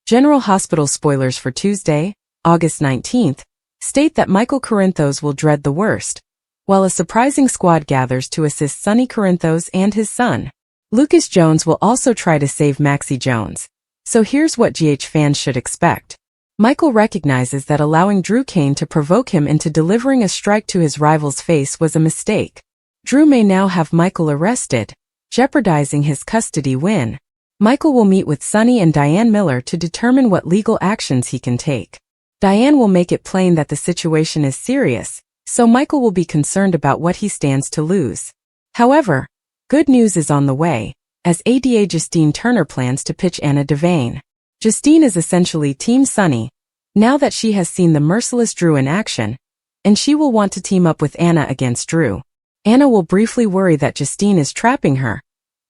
General Hospital spoilers for Tuesday, August 19th, state that Michael Corinthos will dread the worst, while a surprising squad gathers to assist Sonny Corinthos and his son. Lucas Jones will also try to save Maxie Jones. So here's what GH fans should expect. Michael recognizes that allowing Drew Kane to provoke him into delivering a strike to his rival's face was a mistake. Drew may now have Michael arrested, jeopardizing his custody win. Michael will meet with Sonny and Diane Miller to determine what legal actions he can take. Diane will make it plain that the situation is serious, so Michael will be concerned about what he stands to lose. However, good news is on the way, as ADA Justine Turner plans to pitch Anna Devane. Justine is essentially Team Sonny, now that she has seen the merciless Drew in action, and she will want to team up with Anna against Drew. Anna will briefly worry that Justine is trapping her,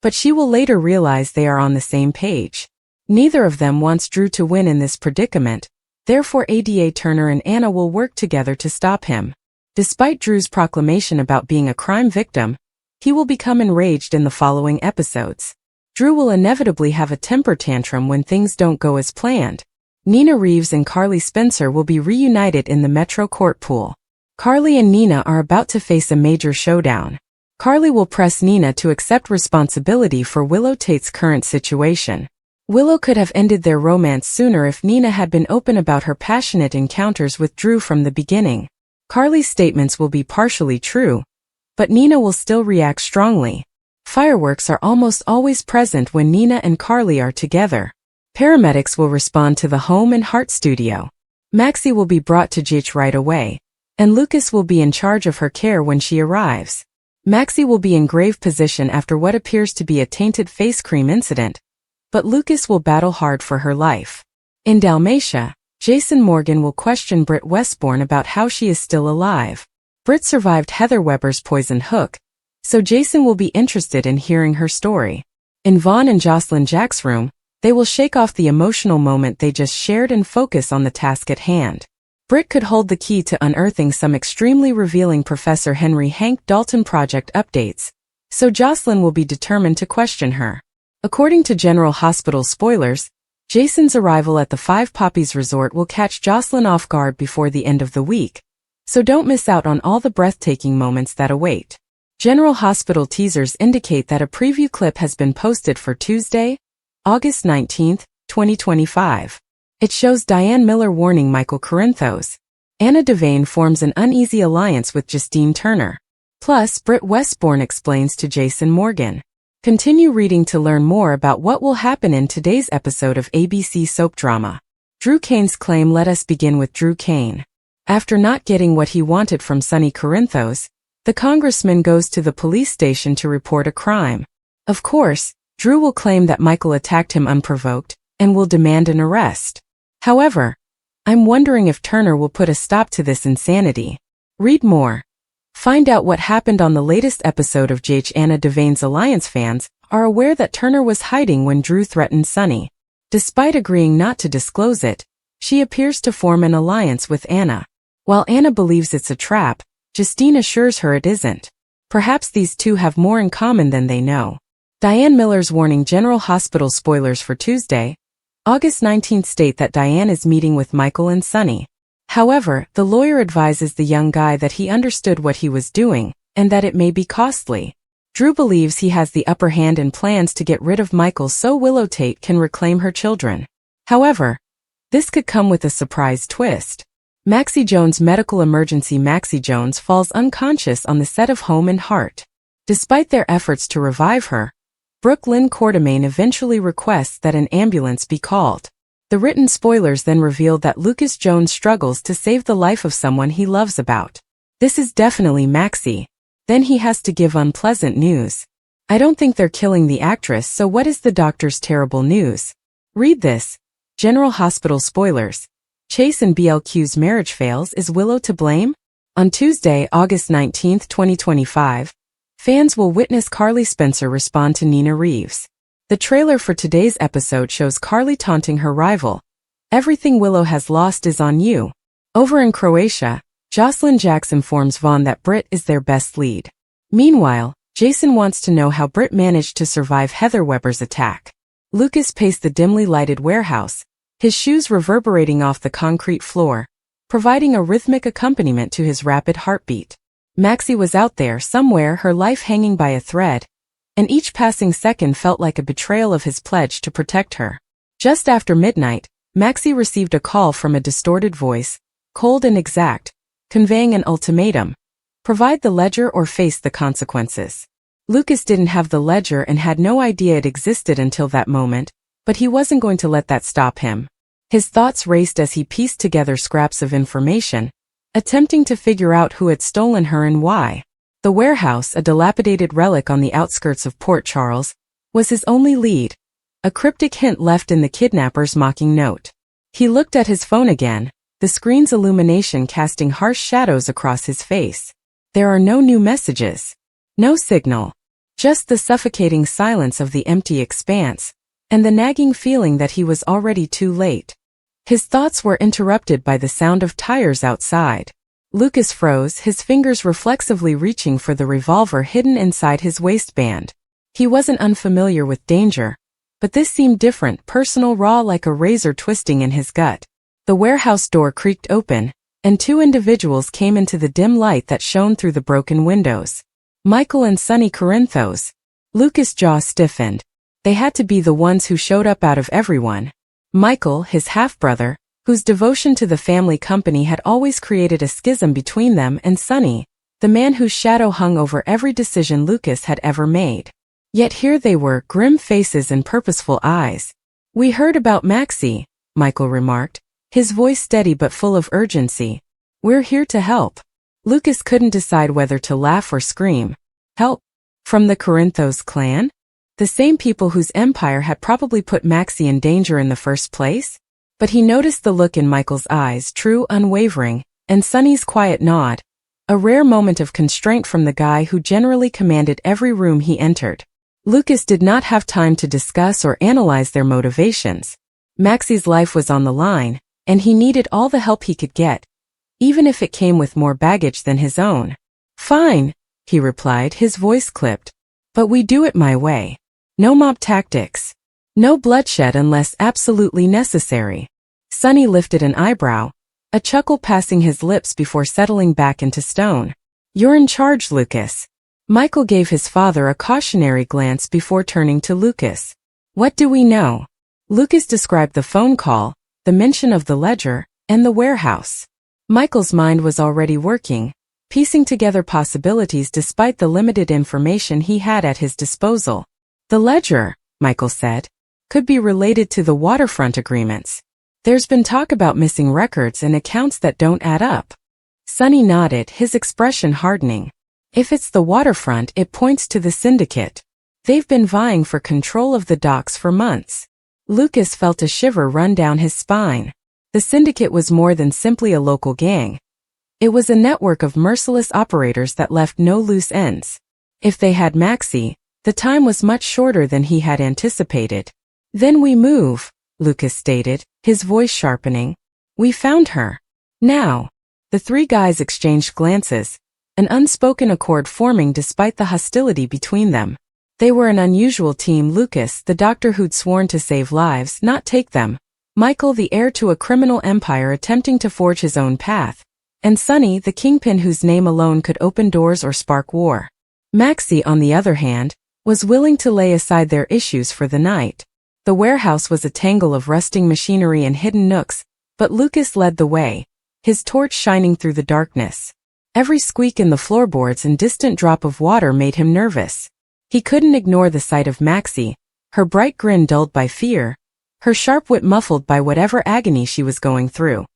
but she will later realize they are on the same page. Neither of them wants Drew to win in this predicament, therefore ADA Turner and Anna will work together to stop him. Despite Drew's proclamation about being a crime victim, he will become enraged in the following episodes. Drew will inevitably have a temper tantrum when things don't go as planned. Nina Reeves and Carly Spencer will be reunited in the Metro Court pool. Carly and Nina are about to face a major showdown. Carly will press Nina to accept responsibility for Willow Tate's current situation. Willow could have ended their romance sooner if Nina had been open about her passionate encounters with Drew from the beginning. Carly's statements will be partially true, but Nina will still react strongly. Fireworks are almost always present when Nina and Carly are together. Paramedics will respond to the home and heart studio. Maxie will be brought to GH right away, and Lucas will be in charge of her care when she arrives. Maxie will be in grave position after what appears to be a tainted face cream incident, but Lucas will battle hard for her life. In Dalmatia, Jason Morgan will question Britt Westbourne about how she is still alive. Britt survived Heather Weber's poisoned hook, so Jason will be interested in hearing her story. In Vaughn and Jocelyn Jack's room, they will shake off the emotional moment they just shared and focus on the task at hand. Britt could hold the key to unearthing some extremely revealing Professor Henry Hank Dalton project updates, so Jocelyn will be determined to question her. According to General Hospital spoilers, Jason's arrival at the Five Poppies Resort will catch Jocelyn off guard before the end of the week, so don't miss out on all the breathtaking moments that await. General Hospital teasers indicate that a preview clip has been posted for Tuesday, August 19, 2025. It shows Diane Miller warning Michael Corinthos. Anna Devane forms an uneasy alliance with Justine Turner. Plus, Britt Westbourne explains to Jason Morgan. Continue reading to learn more about what will happen in today's episode of ABC soap drama. Drew Kane's claim. Let us begin with Drew Kane. After not getting what he wanted from Sonny Corinthos, the congressman goes to the police station to report a crime. Of course, Drew will claim that Michael attacked him unprovoked and will demand an arrest. However, I'm wondering if Turner will put a stop to this insanity. Read more. Find out what happened on the latest episode of GH. Anna Devane's Alliance fans are aware that Turner was hiding when Drew threatened Sonny. Despite agreeing not to disclose it, she appears to form an alliance with Anna. While Anna believes it's a trap, Justine assures her it isn't. Perhaps these two have more in common than they know. Diane Miller's warning. General Hospital spoilers for Tuesday, August 19th state that Diane is meeting with Michael and Sonny. However, the lawyer advises the young guy that he understood what he was doing, and that it may be costly. Drew believes he has the upper hand and plans to get rid of Michael so Willow Tate can reclaim her children. However, this could come with a surprise twist. Maxie Jones' medical emergency. Maxie Jones falls unconscious on the set of Home and Heart. Despite their efforts to revive her, Brooke Lynn Quartermain eventually requests that an ambulance be called. The written spoilers then revealed that Lucas Jones struggles to save the life of someone he loves about. This is definitely Maxie. Then he has to give unpleasant news. I don't think they're killing the actress, so what is the doctor's terrible news? Read this. General Hospital spoilers. Chase and BLQ's marriage fails. Is Willow to blame? On Tuesday, August 19, 2025, fans will witness Carly Spencer respond to Nina Reeves. The trailer for today's episode shows Carly taunting her rival. Everything Willow has lost is on you. Over in Croatia, Jocelyn Jax informs Vaughn that Britt is their best lead. Meanwhile, Jason wants to know how Britt managed to survive Heather Weber's attack. Lucas paced the dimly lighted warehouse, his shoes reverberating off the concrete floor, providing a rhythmic accompaniment to his rapid heartbeat. Maxie was out there somewhere, her life hanging by a thread, and each passing second felt like a betrayal of his pledge to protect her. Just after midnight, Maxie received a call from a distorted voice, cold and exact, conveying an ultimatum: provide the ledger or face the consequences. Lucas didn't have the ledger and had no idea it existed until that moment, but he wasn't going to let that stop him. His thoughts raced as he pieced together scraps of information, attempting to figure out who had stolen her and why. The warehouse, a dilapidated relic on the outskirts of Port Charles, was his only lead, a cryptic hint left in the kidnapper's mocking note. He looked at his phone again, the screen's illumination casting harsh shadows across his face. There are no new messages. No signal. Just the suffocating silence of the empty expanse, and the nagging feeling that he was already too late. His thoughts were interrupted by the sound of tires outside. Lucas froze, his fingers reflexively reaching for the revolver hidden inside his waistband. He wasn't unfamiliar with danger, but this seemed different, personal, raw, like a razor twisting in his gut. The warehouse door creaked open, and two individuals came into the dim light that shone through the broken windows. Michael and Sonny Corinthos. Lucas' jaw stiffened. They had to be the ones who showed up out of everyone. Michael, his half-brother, whose devotion to the family company had always created a schism between them, and Sonny, the man whose shadow hung over every decision Lucas had ever made. Yet here they were, grim faces and purposeful eyes. "We heard about Maxie," Michael remarked, his voice steady but full of urgency. "We're here to help." Lucas couldn't decide whether to laugh or scream. Help? From the Corinthos clan? The same people whose empire had probably put Maxie in danger in the first place? But he noticed the look in Michael's eyes, true, unwavering, and Sonny's quiet nod, a rare moment of constraint from the guy who generally commanded every room he entered. Lucas did not have time to discuss or analyze their motivations. Maxie's life was on the line, and he needed all the help he could get, even if it came with more baggage than his own. "Fine," he replied, his voice clipped. "But we do it my way. No mob tactics. No bloodshed unless absolutely necessary." Sonny lifted an eyebrow, a chuckle passing his lips before settling back into stone. "You're in charge, Lucas." Michael gave his father a cautionary glance before turning to Lucas. "What do we know?" Lucas described the phone call, the mention of the ledger, and the warehouse. Michael's mind was already working, piecing together possibilities despite the limited information he had at his disposal. "The ledger," Michael said, "could be related to the waterfront agreements. There's been talk about missing records and accounts that don't add up." Sonny nodded, his expression hardening. "If it's the waterfront, it points to the syndicate. They've been vying for control of the docks for months." Lucas felt a shiver run down his spine. The syndicate was more than simply a local gang. It was a network of merciless operators that left no loose ends. If they had Maxie, the time was much shorter than he had anticipated. "Then we move," Lucas stated, his voice sharpening. "We found her. Now." The three guys exchanged glances, an unspoken accord forming despite the hostility between them. They were an unusual team: Lucas, the doctor who'd sworn to save lives, not take them; Michael, the heir to a criminal empire attempting to forge his own path; and Sonny, the kingpin whose name alone could open doors or spark war. Maxie, on the other hand, was willing to lay aside their issues for the night. The warehouse was a tangle of rusting machinery and hidden nooks, but Lucas led the way, his torch shining through the darkness. Every squeak in the floorboards and distant drop of water made him nervous. He couldn't ignore the sight of Maxie, her bright grin dulled by fear, her sharp wit muffled by whatever agony she was going through.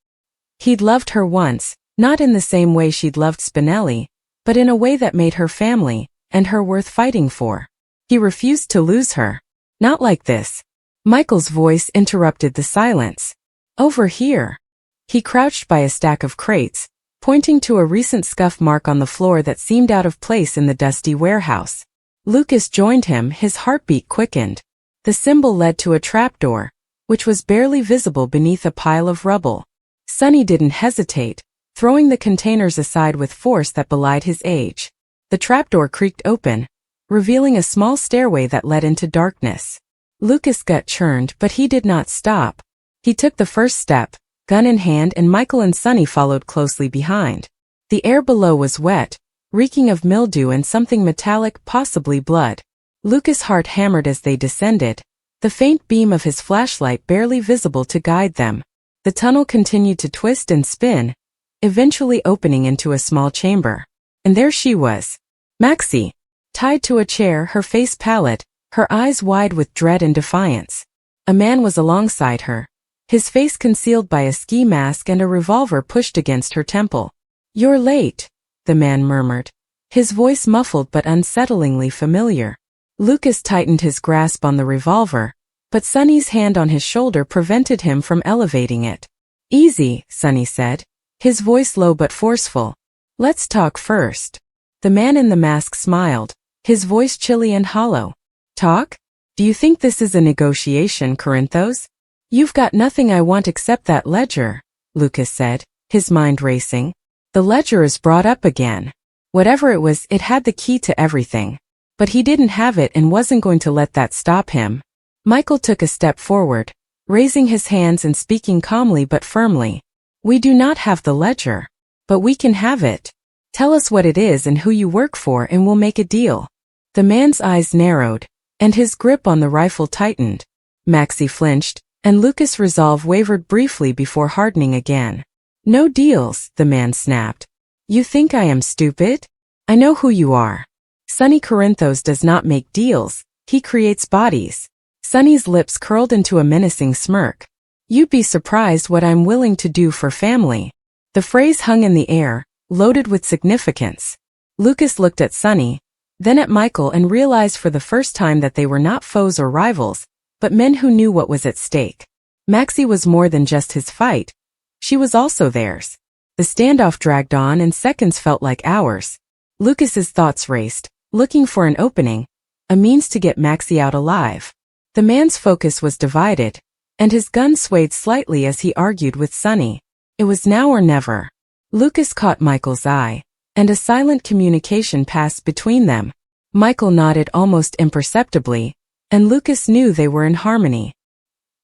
He'd loved her once, not in the same way she'd loved Spinelli, but in a way that made her family, and her worth fighting for. He refused to lose her. "Not like this." Michael's voice interrupted the silence. "Over here." He crouched by a stack of crates, pointing to a recent scuff mark on the floor that seemed out of place in the dusty warehouse. Lucas joined him, his heartbeat quickened. The symbol led to a trapdoor, which was barely visible beneath a pile of rubble. Sonny didn't hesitate, throwing the containers aside with force that belied his age. The trapdoor creaked open, revealing a small stairway that led into darkness. Lucas' gut churned, but he did not stop. He took the first step, gun in hand, and Michael and Sunny followed closely behind. The air below was wet, reeking of mildew and something metallic, possibly blood. Lucas' heart hammered as they descended, the faint beam of his flashlight barely visible to guide them. The tunnel continued to twist and spin, eventually opening into a small chamber. And there she was, Maxie, tied to a chair, her face pallid, her eyes wide with dread and defiance. A man was alongside her, his face concealed by a ski mask and a revolver pushed against her temple. "You're late," the man murmured, his voice muffled but unsettlingly familiar. Lucas tightened his grasp on the revolver, but Sunny's hand on his shoulder prevented him from elevating it. "Easy," Sunny said, his voice low but forceful. "Let's talk first." The man in the mask smiled, his voice chilly and hollow. "Talk? Do you think this is a negotiation, Corinthos?" "You've got nothing I want except that ledger," Lucas said, his mind racing. The ledger is brought up again. Whatever it was, it had the key to everything. But he didn't have it and wasn't going to let that stop him. Michael took a step forward, raising his hands and speaking calmly but firmly. "We do not have the ledger. But we can have it. Tell us what it is and who you work for and we'll make a deal." The man's eyes narrowed, and his grip on the rifle tightened. Maxie flinched, and Lucas' resolve wavered briefly before hardening again. "No deals," the man snapped. "You think I am stupid? I know who you are. Sunny Corinthos does not make deals, he creates bodies." Sunny's lips curled into a menacing smirk. "You'd be surprised what I'm willing to do for family." The phrase hung in the air, loaded with significance. Lucas looked at Sunny, then at Michael, and realized for the first time that they were not foes or rivals, but men who knew what was at stake. Maxie was more than just his fight. She was also theirs. The standoff dragged on and seconds felt like hours. Lucas's thoughts raced, looking for an opening, a means to get Maxie out alive. The man's focus was divided, and his gun swayed slightly as he argued with Sunny. It was now or never. Lucas caught Michael's eye, and a silent communication passed between them. Michael nodded almost imperceptibly, and Lucas knew they were in harmony.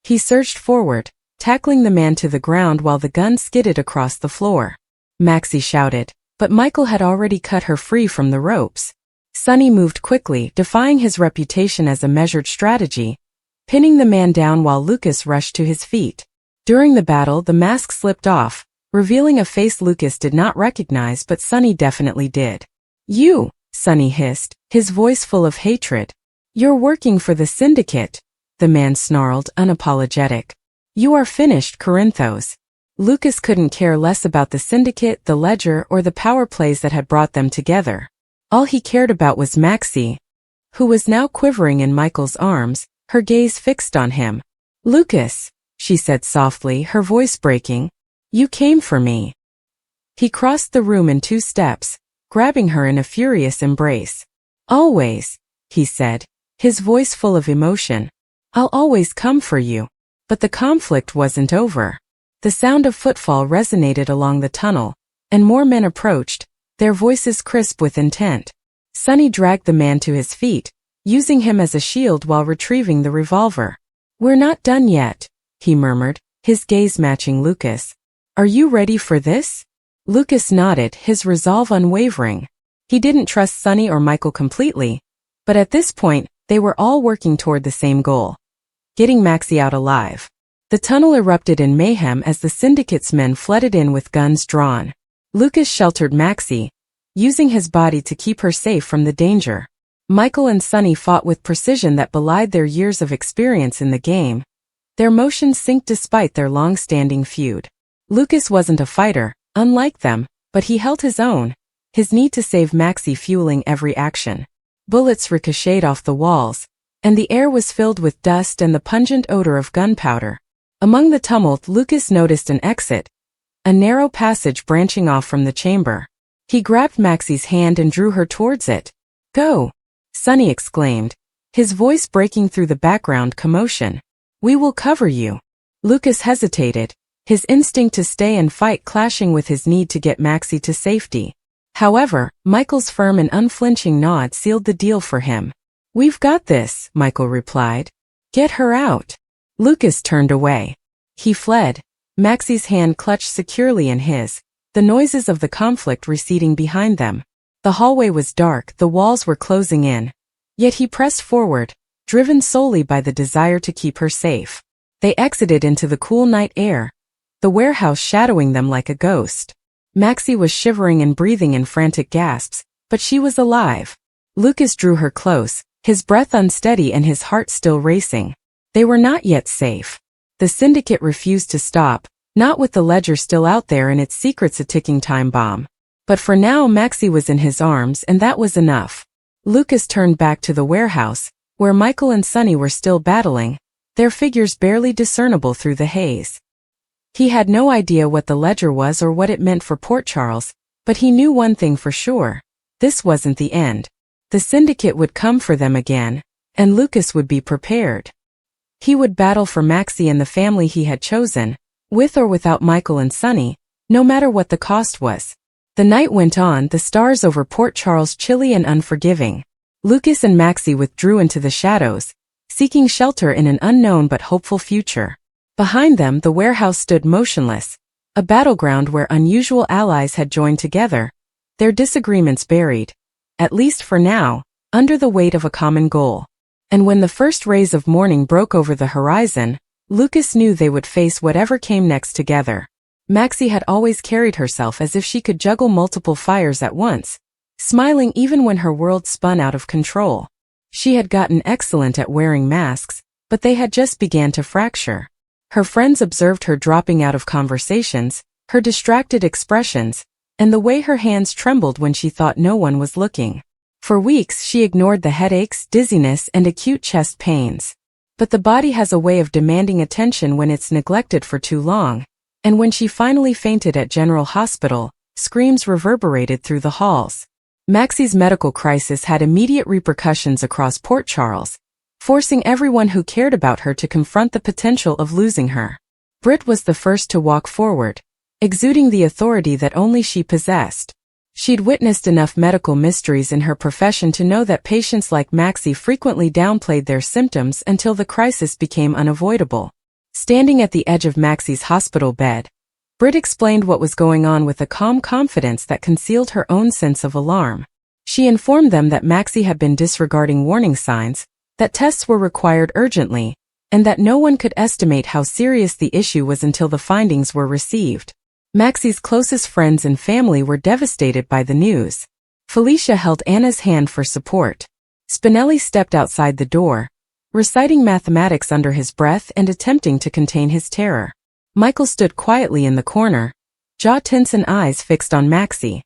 He surged forward, tackling the man to the ground while the gun skidded across the floor. Maxie shouted, but Michael had already cut her free from the ropes. Sunny moved quickly, defying his reputation as a measured strategy, pinning the man down while Lucas rushed to his feet. During the battle, the mask slipped off, revealing a face Lucas did not recognize, but Sunny definitely did. "You," Sunny hissed, his voice full of hatred. "You're working for the syndicate," the man snarled, unapologetic. "You are finished, Corinthos." Lucas couldn't care less about the syndicate, the ledger, or the power plays that had brought them together. All he cared about was Maxie, who was now quivering in Michael's arms, her gaze fixed on him. "Lucas," she said softly, her voice breaking, "you came for me." He crossed the room in 2 steps, grabbing her in a furious embrace. "Always," he said, his voice full of emotion. "I'll always come for you." But the conflict wasn't over. The sound of footfall resonated along the tunnel, and more men approached, their voices crisp with intent. Sunny dragged the man to his feet, using him as a shield while retrieving the revolver. "We're not done yet," he murmured, his gaze matching Lucas. "Are you ready for this?" Lucas nodded, his resolve unwavering. He didn't trust Sunny or Michael completely, but at this point, they were all working toward the same goal: getting Maxie out alive. The tunnel erupted in mayhem as the syndicate's men flooded in with guns drawn. Lucas sheltered Maxie, using his body to keep her safe from the danger. Michael and Sunny fought with precision that belied their years of experience in the game. Their motions synced despite their long-standing feud. Lucas wasn't a fighter, unlike them, but he held his own, his need to save Maxie fueling every action. Bullets ricocheted off the walls, and the air was filled with dust and the pungent odor of gunpowder. Among the tumult, Lucas noticed an exit, a narrow passage branching off from the chamber. He grabbed Maxie's hand and drew her towards it. "Go!" Sunny exclaimed, his voice breaking through the background commotion. "We will cover you." Lucas hesitated, his instinct to stay and fight clashing with his need to get Maxie to safety. However, Michael's firm and unflinching nod sealed the deal for him. "We've got this," Michael replied. "Get her out." Lucas turned away. He fled, Maxie's hand clutched securely in his, the noises of the conflict receding behind them. The hallway was dark, the walls were closing in. Yet he pressed forward, driven solely by the desire to keep her safe. They exited into the cool night air, the warehouse shadowing them like a ghost. Maxie was shivering and breathing in frantic gasps, but she was alive. Lucas drew her close, his breath unsteady and his heart still racing. They were not yet safe. The syndicate refused to stop, not with the ledger still out there and its secrets a ticking time bomb. But for now Maxie was in his arms and that was enough. Lucas turned back to the warehouse, where Michael and Sonny were still battling, their figures barely discernible through the haze. He had no idea what the ledger was or what it meant for Port Charles, but he knew one thing for sure. This wasn't the end. The syndicate would come for them again, and Lucas would be prepared. He would battle for Maxie and the family he had chosen, with or without Michael and Sonny, no matter what the cost was. The night went on, the stars over Port Charles chilly and unforgiving. Lucas and Maxie withdrew into the shadows, seeking shelter in an unknown but hopeful future. Behind them the warehouse stood motionless, a battleground where unusual allies had joined together, their disagreements buried, at least for now, under the weight of a common goal. And when the first rays of morning broke over the horizon, Lucas knew they would face whatever came next together. Maxie had always carried herself as if she could juggle multiple fires at once, smiling even when her world spun out of control. She had gotten excellent at wearing masks, but they had just begun to fracture. Her friends observed her dropping out of conversations, her distracted expressions, and the way her hands trembled when she thought no one was looking. For weeks she ignored the headaches, dizziness, and acute chest pains. But the body has a way of demanding attention when it's neglected for too long, and when she finally fainted at General Hospital, screams reverberated through the halls. Maxie's medical crisis had immediate repercussions across Port Charles, forcing everyone who cared about her to confront the potential of losing her. Britt was the first to walk forward, exuding the authority that only she possessed. She'd witnessed enough medical mysteries in her profession to know that patients like Maxie frequently downplayed their symptoms until the crisis became unavoidable. Standing at the edge of Maxie's hospital bed, Britt explained what was going on with a calm confidence that concealed her own sense of alarm. She informed them that Maxie had been disregarding warning signs, that tests were required urgently, and that no one could estimate how serious the issue was until the findings were received. Maxie's closest friends and family were devastated by the news. Felicia held Anna's hand for support. Spinelli stepped outside the door, reciting mathematics under his breath and attempting to contain his terror. Michael stood quietly in the corner, jaw tense and eyes fixed on Maxie.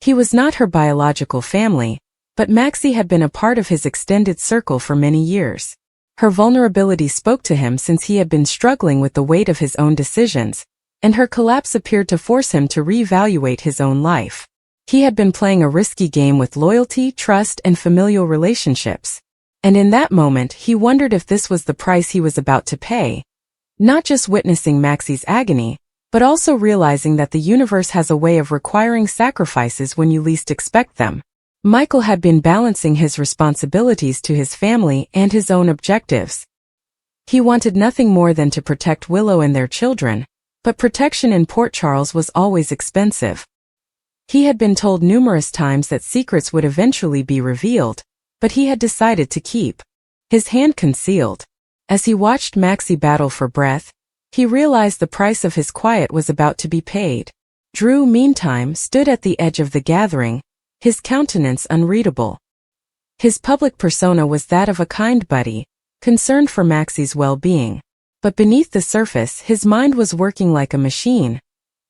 He was not her biological family, but Maxie had been a part of his extended circle for many years. Her vulnerability spoke to him since he had been struggling with the weight of his own decisions, and her collapse appeared to force him to reevaluate his own life. He had been playing a risky game with loyalty, trust, and familial relationships. And in that moment he wondered if this was the price he was about to pay, not just witnessing Maxie's agony, but also realizing that the universe has a way of requiring sacrifices when you least expect them. Michael had been balancing his responsibilities to his family and his own objectives. He wanted nothing more than to protect Willow and their children, but protection in Port Charles was always expensive. He had been told numerous times that secrets would eventually be revealed, but he had decided to keep his hand concealed. As he watched Maxie battle for breath, he realized the price of his quiet was about to be paid. Drew, meantime, stood at the edge of the gathering, his countenance unreadable. His public persona was that of a kind buddy, concerned for Maxie's well-being. But beneath the surface his mind was working like a machine,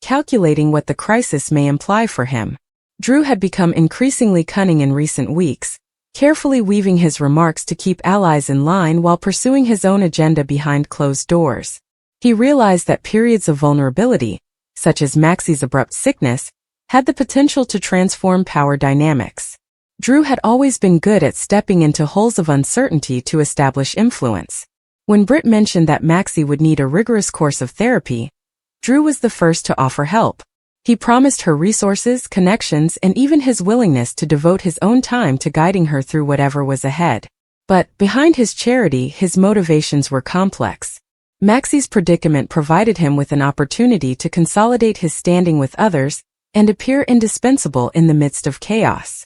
calculating what the crisis may imply for him. Drew had become increasingly cunning in recent weeks, carefully weaving his remarks to keep allies in line while pursuing his own agenda behind closed doors. He realized that periods of vulnerability, such as Maxie's abrupt sickness, had the potential to transform power dynamics. Drew had always been good at stepping into holes of uncertainty to establish influence. When Britt mentioned that Maxie would need a rigorous course of therapy, Drew was the first to offer help. He promised her resources, connections, and even his willingness to devote his own time to guiding her through whatever was ahead. But behind his charity, his motivations were complex. Maxie's predicament provided him with an opportunity to consolidate his standing with others and appear indispensable in the midst of chaos.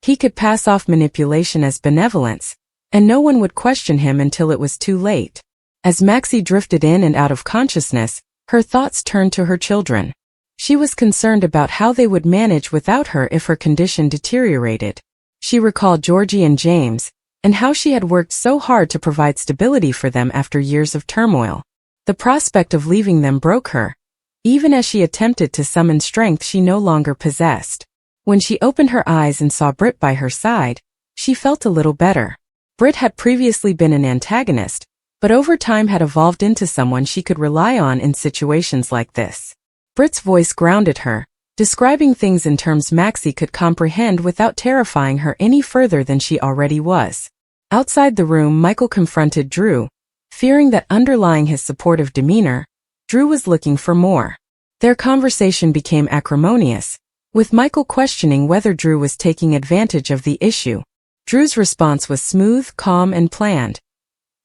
He could pass off manipulation as benevolence, and no one would question him until it was too late. As Maxie drifted in and out of consciousness, her thoughts turned to her children. She was concerned about how they would manage without her if her condition deteriorated. She recalled Georgie and James, and how she had worked so hard to provide stability for them after years of turmoil. The prospect of leaving them broke her, even as she attempted to summon strength she no longer possessed. When she opened her eyes and saw Britt by her side, she felt a little better. Britt had previously been an antagonist, but over time had evolved into someone she could rely on in situations like this. Britt's voice grounded her, describing things in terms Maxie could comprehend without terrifying her any further than she already was. Outside the room, Michael confronted Drew, fearing that underlying his supportive demeanor, Drew was looking for more. Their conversation became acrimonious, with Michael questioning whether Drew was taking advantage of the issue. Drew's response was smooth, calm, and planned.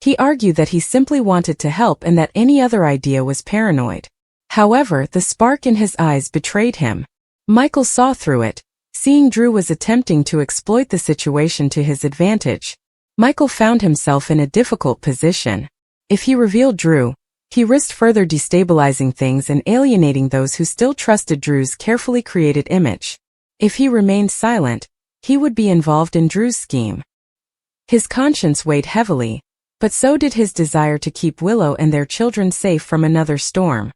He argued that he simply wanted to help and that any other idea was paranoid. However, the spark in his eyes betrayed him. Michael saw through it, seeing Drew was attempting to exploit the situation to his advantage. Michael found himself in a difficult position. If he revealed Drew, he risked further destabilizing things and alienating those who still trusted Drew's carefully created image. If he remained silent, he would be involved in Drew's scheme. His conscience weighed heavily, but so did his desire to keep Willow and their children safe from another storm.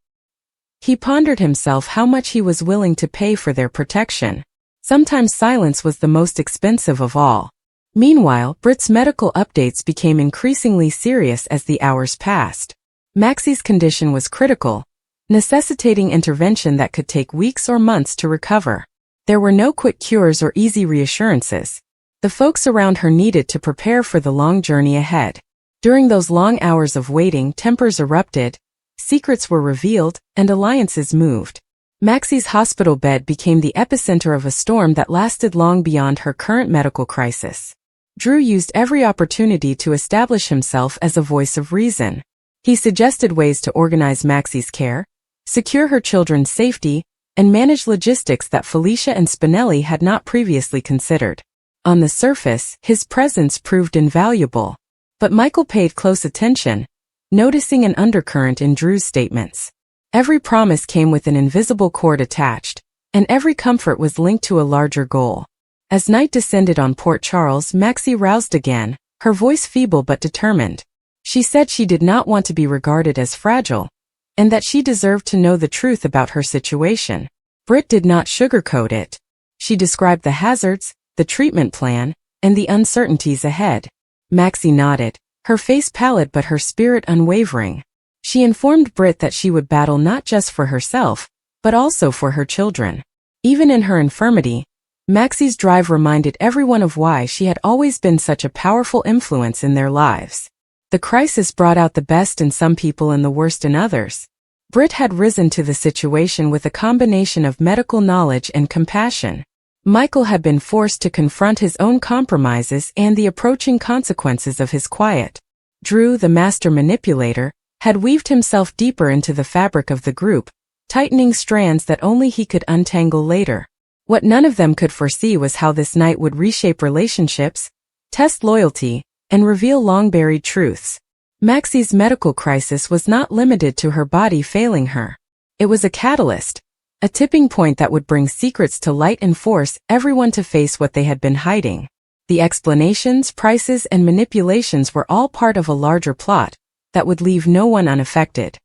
He pondered himself how much he was willing to pay for their protection. Sometimes silence was the most expensive of all. Meanwhile, Britt's medical updates became increasingly serious as the hours passed. Maxie's condition was critical, necessitating intervention that could take weeks or months to recover. There were no quick cures or easy reassurances. The folks around her needed to prepare for the long journey ahead. During those long hours of waiting, tempers erupted, secrets were revealed, and alliances moved. Maxie's hospital bed became the epicenter of a storm that lasted long beyond her current medical crisis. Drew used every opportunity to establish himself as a voice of reason. He suggested ways to organize Maxie's care, secure her children's safety, and manage logistics that Felicia and Spinelli had not previously considered. On the surface, his presence proved invaluable. But Michael paid close attention, noticing an undercurrent in Drew's statements. Every promise came with an invisible cord attached, and every comfort was linked to a larger goal. As night descended on Port Charles, Maxie roused again, her voice feeble but determined. She said she did not want to be regarded as fragile, and that she deserved to know the truth about her situation. Britt did not sugarcoat it. She described the hazards, the treatment plan, and the uncertainties ahead. Maxie nodded, her face pallid but her spirit unwavering. She informed Britt that she would battle not just for herself, but also for her children. Even in her infirmity, Maxie's drive reminded everyone of why she had always been such a powerful influence in their lives. The crisis brought out the best in some people and the worst in others. Britt had risen to the situation with a combination of medical knowledge and compassion. Michael had been forced to confront his own compromises and the approaching consequences of his quiet. Drew, the master manipulator, had weaved himself deeper into the fabric of the group, tightening strands that only he could untangle later. What none of them could foresee was how this night would reshape relationships, test loyalty, and reveal long-buried truths. Maxie's medical crisis was not limited to her body failing her. It was a catalyst, a tipping point that would bring secrets to light and force everyone to face what they had been hiding. The explanations, prices, and manipulations were all part of a larger plot that would leave no one unaffected.